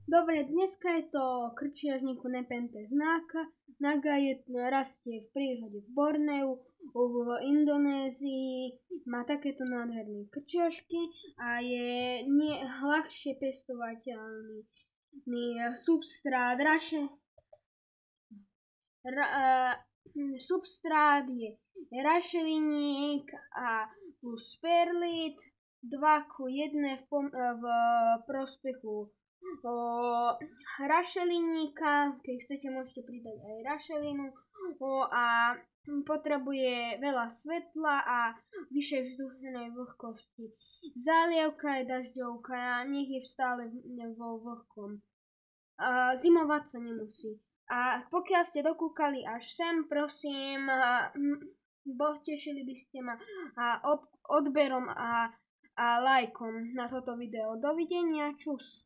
Dobre, dneska je to krčiažníku Nepenthes naga, rastie v prírode v Borneu, v Indonézii, má takéto nádherné krčiažky a je ľahšie pestovateľný substrát. Substrát je rašeliník a plus perlit 2:1 v prospechu rašeliníka. Keď chcete, môžete pridať aj rašelinu a potrebuje veľa svetla a vyššej vzdušnej vlhkosti. Zálievka je dažďovka a nech je stále vo vlhkom. Zimovať sa nemusí. A pokiaľ ste dokúkali až sem, prosím, potešili by ste ma odberom a lajkom na toto video. Dovidenia, čus.